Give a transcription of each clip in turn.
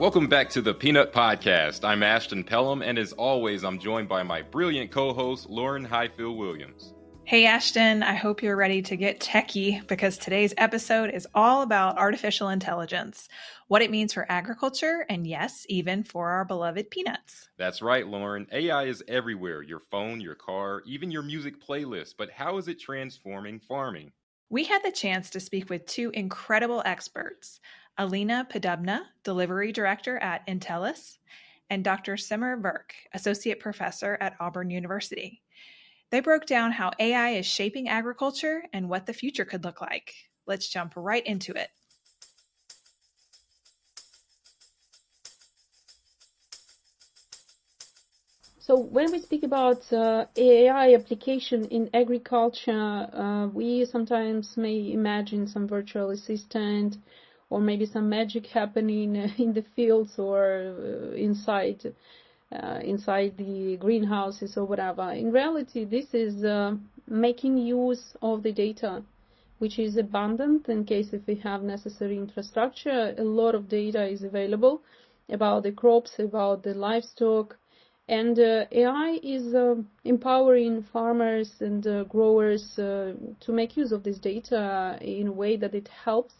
Welcome back to the Peanut Podcast. I'm Ashton Pellom, and as always, I'm joined by my brilliant co-host, Lauren Highfill Williams. Hey, Ashton, I hope you're ready to get techie because today's episode is all about artificial intelligence, what it means for agriculture, and yes, even for our beloved peanuts. That's right, Lauren. AI is everywhere, your phone, your car, even your music playlist. But how is it transforming farming? We had the chance to speak with two incredible experts, Alina Piddubna, Delivery Director at Intellis, and Dr. Simmer Virk, Associate Professor at Auburn University. They broke down how AI is shaping agriculture and what the future could look like. Let's jump right into it. So when we speak about AI application in agriculture, we sometimes may imagine some virtual assistant or maybe some magic happening in the fields or inside the greenhouses or whatever. In reality, this is making use of the data, which is abundant in case if we have necessary infrastructure. A lot of data is available about the crops, about the livestock, and AI is empowering farmers and growers to make use of this data in a way that it helps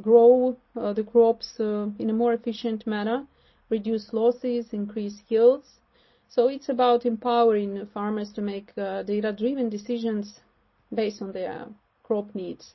grow the crops in a more efficient manner, reduce losses, increase yields. So it's about empowering farmers to make data-driven decisions based on their crop needs.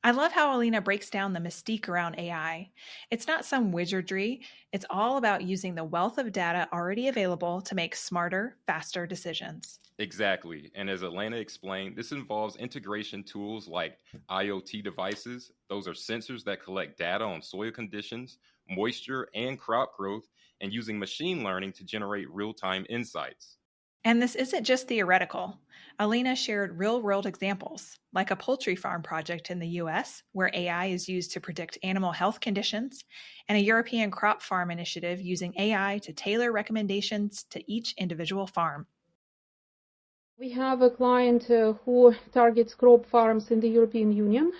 I love how Alina breaks down the mystique around AI. It's not some wizardry. It's all about using the wealth of data already available to make smarter, faster decisions. Exactly. And as Alina explained, this involves integration tools like IoT devices. Those are sensors that collect data on soil conditions, moisture, and crop growth, and using machine learning to generate real-time insights. And this isn't just theoretical. Alina shared real-world examples, like a poultry farm project in the US, where AI is used to predict animal health conditions, and a European crop farm initiative using AI to tailor recommendations to each individual farm. We have a client who targets crop farms in the European Union,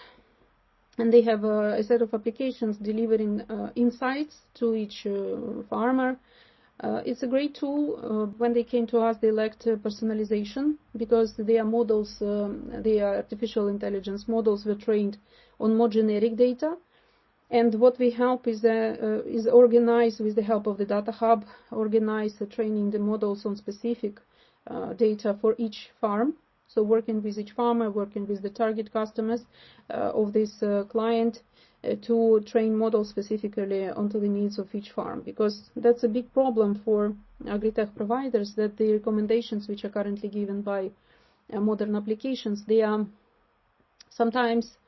and they have a set of applications delivering insights to each farmer. It's a great tool. When they came to us, they lacked personalization because their models, their artificial intelligence models were trained on more generic data. And what we help is organize with the help of the data hub, organize training the models on specific data for each farm. So working with each farmer, working with the target customers of this client, to train models specifically onto the needs of each farm, because that's a big problem for agri-tech providers, that the recommendations which are currently given by modern applications, they are sometimes,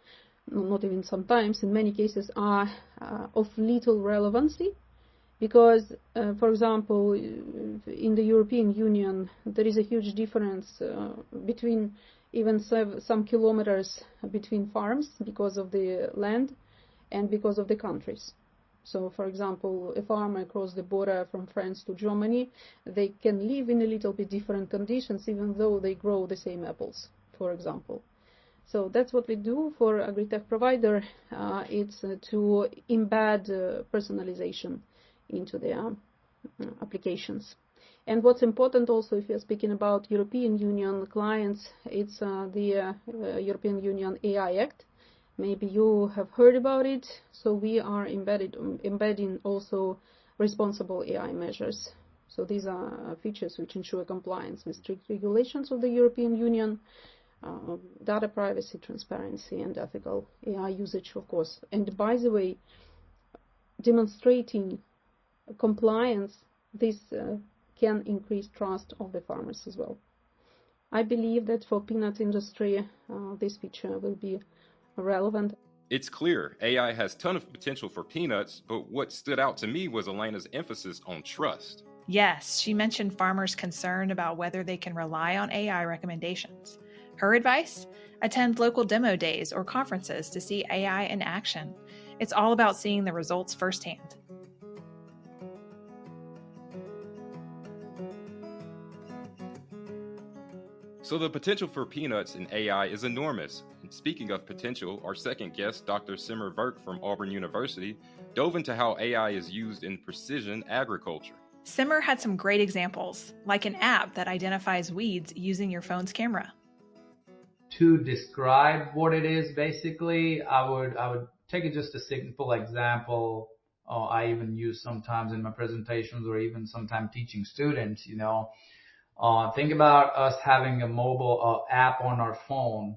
not even sometimes, in many cases are of little relevancy, because for example, in the European Union there is a huge difference between even some kilometers between farms because of the land and because of the countries. So, for example, a farmer across the border from France to Germany, they can live in a little bit different conditions, even though they grow the same apples, for example. So that's what we do for agri-tech provider. It's to embed personalization into their applications. And what's important also, if you're speaking about European Union clients, it's the European Union AI Act. Maybe you have heard about it. So we are embedding also responsible AI measures. So these are features which ensure compliance with strict regulations of the European Union, data privacy, transparency, and ethical AI usage, of course. And by the way, demonstrating compliance, this can increase trust of the farmers as well. I believe that for peanut industry, this feature will be relevant. It's clear AI has a ton of potential for peanuts, but what stood out to me was Alina's emphasis on trust. Yes, she mentioned farmers concerned about whether they can rely on AI recommendations. Her advice? Attend local demo days or conferences to see AI in action. It's all about seeing the results firsthand. So the potential for peanuts in AI is enormous. Speaking of potential, our second guest, Dr. Simmer Virk from Auburn University, dove into how AI is used in precision agriculture. Simmer had some great examples, like an app that identifies weeds using your phone's camera. To describe what it is, basically, I would take it just a simple example. I even use sometimes in my presentations or even sometimes teaching students, think about us having a mobile app on our phone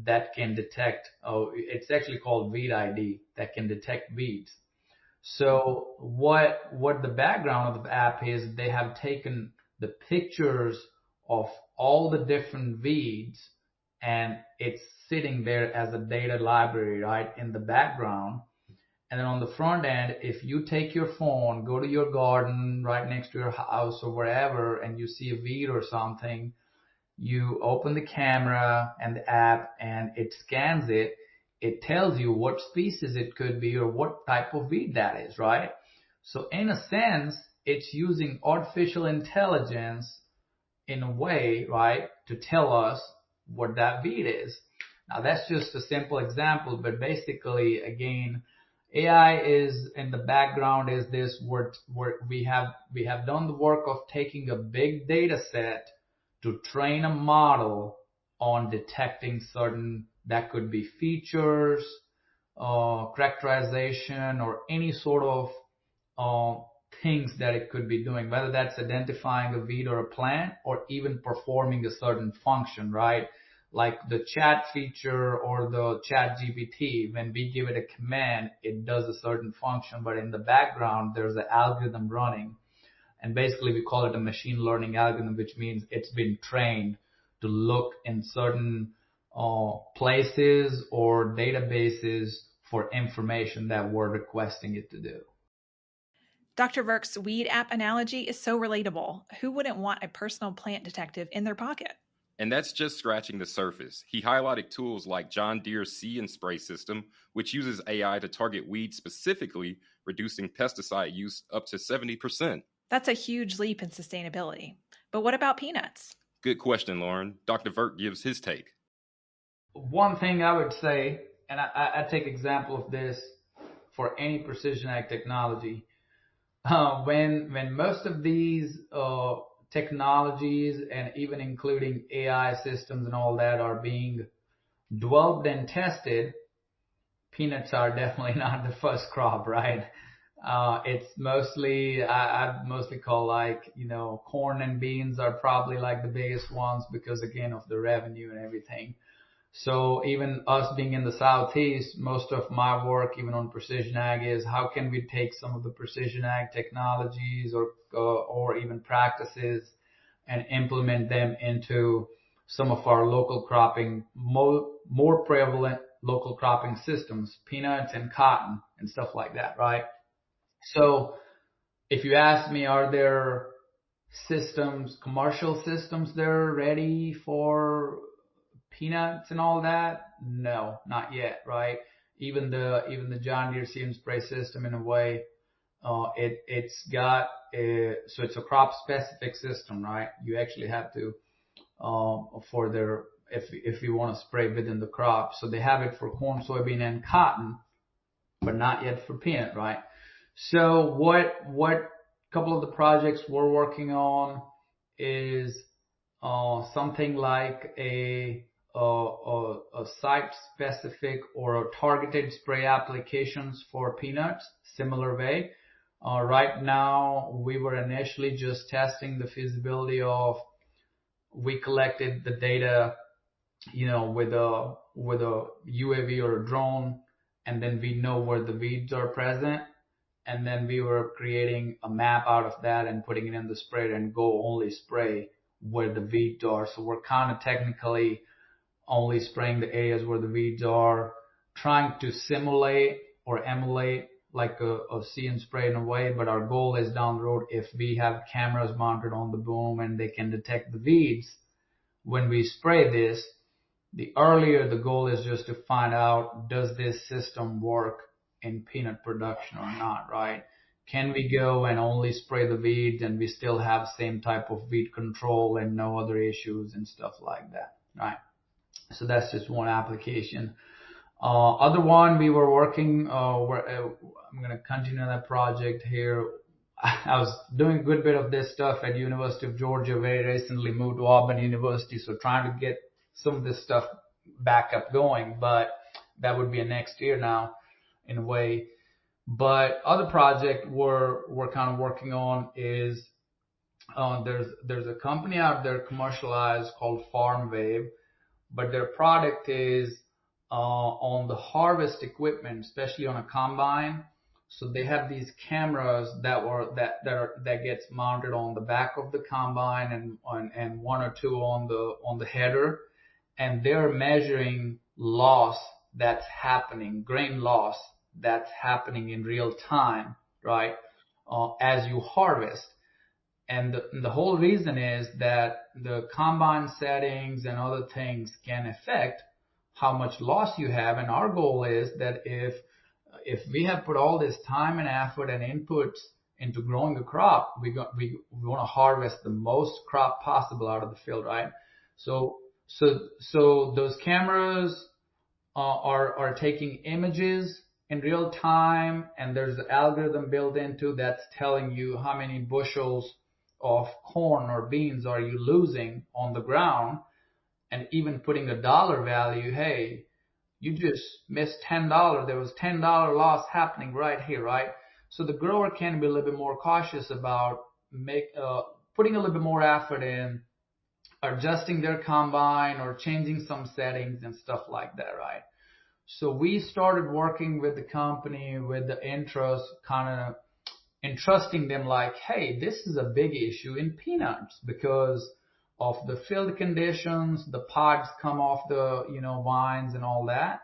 that can detect, it's actually called Weed ID, that can detect weeds. So what the background of the app is, they have taken the pictures of all the different weeds and it's sitting there as a data library, right, in the background. And then on the front end, if you take your phone, go to your garden right next to your house or wherever, and you see a weed or something, you open the camera and the app and it scans it. It tells you what species it could be or what type of weed that is, right? So in a sense, it's using artificial intelligence in a way, right, to tell us what that weed is. Now that's just a simple example, but basically, again, AI is in the background is this where we have done the work of taking a big data set to train a model on detecting certain, that could be features, characterization, or any sort of things that it could be doing, whether that's identifying a weed or a plant or even performing a certain function, right? Like the chat feature or the chat GPT, when we give it a command, it does a certain function, but in the background, there's an algorithm running. And basically we call it a machine learning algorithm, which means it's been trained to look in certain places or databases for information that we're requesting it to do. Dr. Virk's weed app analogy is so relatable. Who wouldn't want a personal plant detective in their pocket? And that's just scratching the surface. He highlighted tools like John Deere's See and Spray system, which uses AI to target weeds specifically, reducing pesticide use up to 70%. That's a huge leap in sustainability. But what about peanuts? Good question, Lauren. Dr. Virk gives his take. One thing I would say, and I take example of this for any precision ag technology, when most of these technologies and even including AI systems and all that are being developed and tested, peanuts are definitely not the first crop, right? It's mostly, I mostly call corn and beans are probably like the biggest ones because again of the revenue and everything. So even us being in the Southeast, most of my work, even on precision ag, is how can we take some of the precision ag technologies or even practices and implement them into some of our local cropping, more prevalent local cropping systems, peanuts and cotton and stuff like that, right? So if you ask me, are there systems, commercial systems that are ready for peanuts and all that? No, not yet, right? Even the John Deere See and Spray system, in a way, it's got so it's a crop specific system, right? You actually have to for their if you want to spray within the crop. So they have it for corn, soybean, and cotton, but not yet for peanut, right? So what couple of the projects we're working on is something like a site-specific or targeted spray applications for peanuts, similar way. Right now, we were initially just testing the feasibility of, we collected the data, with a UAV or a drone, and then we know where the weeds are present. And then we were creating a map out of that and putting it in the sprayer and go only spray where the weeds are. So we're kind of technically only spraying the areas where the weeds are, trying to simulate or emulate like a see and spray in a way. But our goal is down the road, if we have cameras mounted on the boom and they can detect the weeds when we spray this, the earlier the goal is just to find out, does this system work in peanut production or not, right? Can we go and only spray the weeds and we still have same type of weed control and no other issues and stuff like that, right? So that's just one application. Other one we were working, I'm going to continue that project here. I was doing a good bit of this stuff at University of Georgia, very recently moved to Auburn University, so trying to get some of this stuff back up going, but that would be a next year now in a way. But other project we're kind of working on is there's a company out there commercialized called FarmWave, but their product is on the harvest equipment, especially on a combine. So they have these cameras that gets mounted on the back of the combine and one or two on the header, and they're measuring loss that's happening, grain loss that's happening in real time, right? As you harvest. And the whole reason is that the combine settings and other things can affect how much loss you have. And our goal is that if we have put all this time and effort and inputs into growing a crop, we want to harvest the most crop possible out of the field, right? So those cameras are taking images in real time, and there's an algorithm built into that's telling you how many bushels of corn or beans are you losing on the ground, and even putting a dollar value. Hey, you just missed $10. There was $10 loss happening right here, right? So the grower can be a little bit more cautious about putting a little bit more effort in adjusting their combine or changing some settings and stuff like that, right? So we started working with the company with the interest, kind of entrusting them like, hey, this is a big issue in peanuts because of the field conditions, the pods come off the, vines and all that.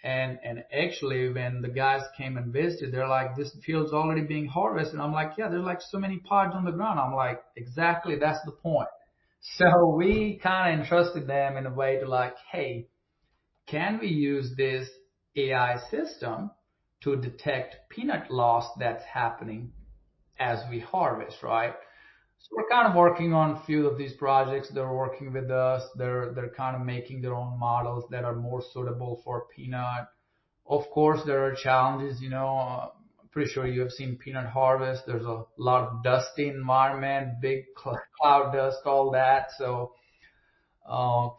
And actually when the guys came and visited, they're like, this field's already being harvested. And I'm like, yeah, there's like so many pods on the ground. I'm like, exactly, that's the point. So we kind of entrusted them in a way to like, hey, can we use this AI system to detect peanut loss that's happening as we harvest, right? So we're kind of working on a few of these projects. They're working with us. They're kind of making their own models that are more suitable for peanut. Of course, there are challenges, I'm pretty sure you have seen peanut harvest. There's a lot of dusty environment, big cloud dust, all that. So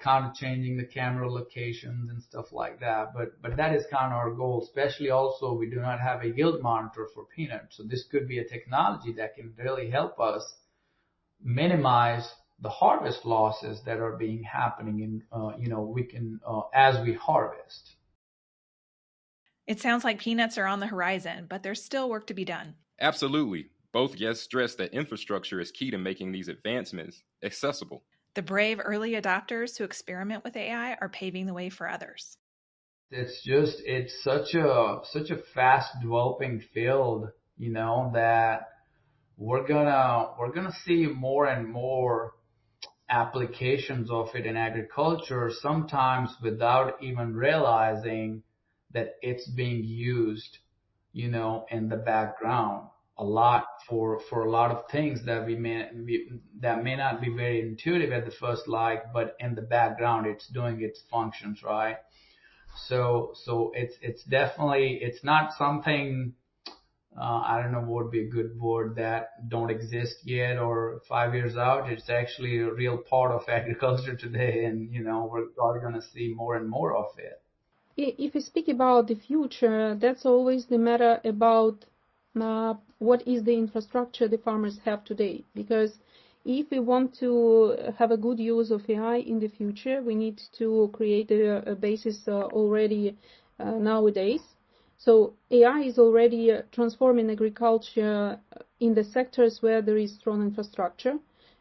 kind of changing the camera locations and stuff like that. But that is kind of our goal, especially also we do not have a yield monitor for peanut. So this could be a technology that can really help us minimize the harvest losses that are being happening in, as we harvest. It sounds like peanuts are on the horizon, but there's still work to be done. Absolutely. Both guests stress that infrastructure is key to making these advancements accessible. The brave early adopters who experiment with AI are paving the way for others. It's such a fast developing field, that we're gonna see more and more applications of it in agriculture, sometimes without even realizing that it's being used, in the background a lot for a lot of things that that may not be very intuitive at the first light, but in the background it's doing its functions, right? So it's definitely, it's not something I don't know what would be a good word, that don't exist yet or 5 years out. It's actually a real part of agriculture today, and we're probably going to see more and more of it. If we speak about the future, that's always the matter about what is the infrastructure the farmers have today. Because if we want to have a good use of AI in the future, we need to create a basis already nowadays. So AI is already transforming agriculture in the sectors where there is strong infrastructure,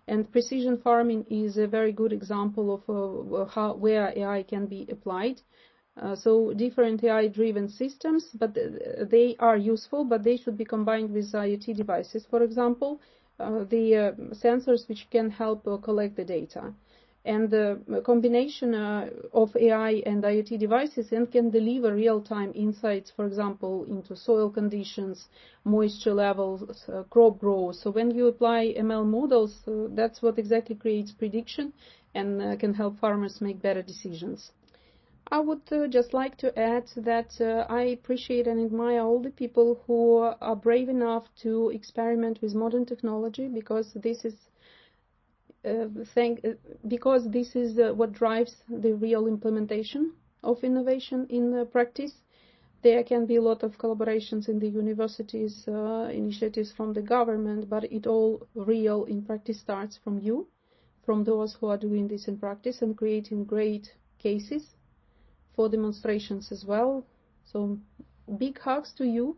and precision farming is a very good example of where AI can be applied. So different AI-driven systems, but they are useful, but they should be combined with IoT devices, for example, the sensors which can help collect the data. And the combination of AI and IoT devices and can deliver real-time insights, for example, into soil conditions, moisture levels, crop growth. So when you apply ML models, that's what exactly creates prediction and can help farmers make better decisions. I would just like to add that I appreciate and admire all the people who are brave enough to experiment with modern technology, because this is what drives the real implementation of innovation in practice. There can be a lot of collaborations in the universities, initiatives from the government, but it all real in practice starts from you, from those who are doing this in practice and creating great cases for demonstrations as well. So big hugs to you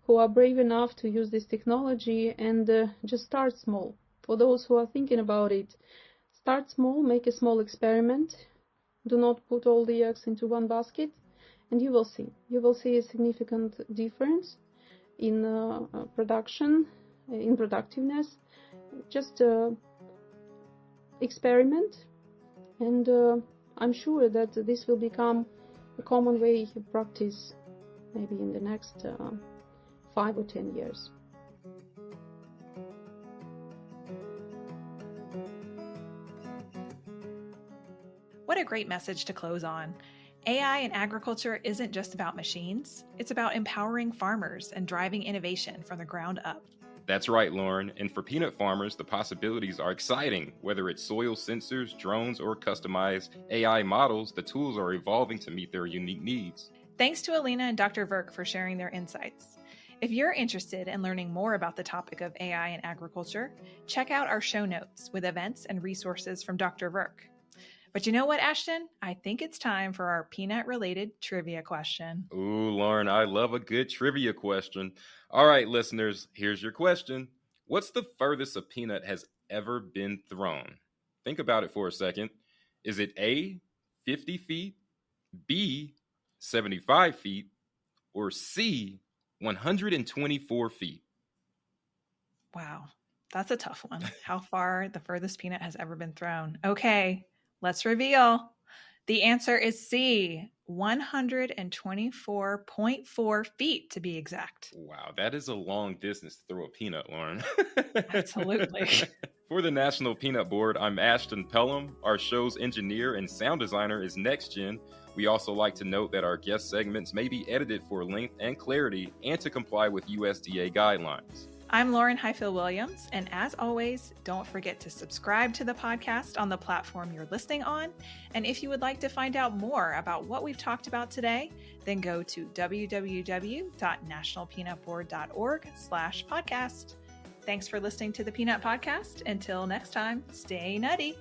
who are brave enough to use this technology, and just start small. For those who are thinking about it, start small, make a small experiment. Do not put all the eggs into one basket, and you will see. You will see a significant difference in production, in productiveness. Just experiment, and I'm sure that this will become a common way of practice maybe in the next 5 or 10 years. What a great message to close on. AI in agriculture isn't just about machines. It's about empowering farmers and driving innovation from the ground up. That's right, Lauren. And for peanut farmers, the possibilities are exciting. Whether it's soil sensors, drones, or customized AI models, the tools are evolving to meet their unique needs. Thanks to Alina and Dr. Virk for sharing their insights. If you're interested in learning more about the topic of AI in agriculture, check out our show notes with events and resources from Dr. Virk. But you know what, Ashton? I think it's time for our peanut-related trivia question. Ooh, Lauren, I love a good trivia question. All right, listeners, here's your question. What's the furthest a peanut has ever been thrown? Think about it for a second. Is it A, 50 feet, B, 75 feet, or C, 124 feet? Wow, that's a tough one. How far the furthest peanut has ever been thrown? Okay, let's reveal. The answer is C, 124.4 feet to be exact. Wow, that is a long distance to throw a peanut, Lauren. Absolutely. For the National Peanut Board, I'm Ashton Pellom. Our show's engineer and sound designer is NextGen. We also like to note that our guest segments may be edited for length and clarity and to comply with USDA guidelines. I'm Lauren Highfill Williams, and as always, don't forget to subscribe to the podcast on the platform you're listening on. And if you would like to find out more about what we've talked about today, then go to www.nationalpeanutboard.org/podcast. Thanks for listening to the Peanut Podcast. Until next time, stay nutty.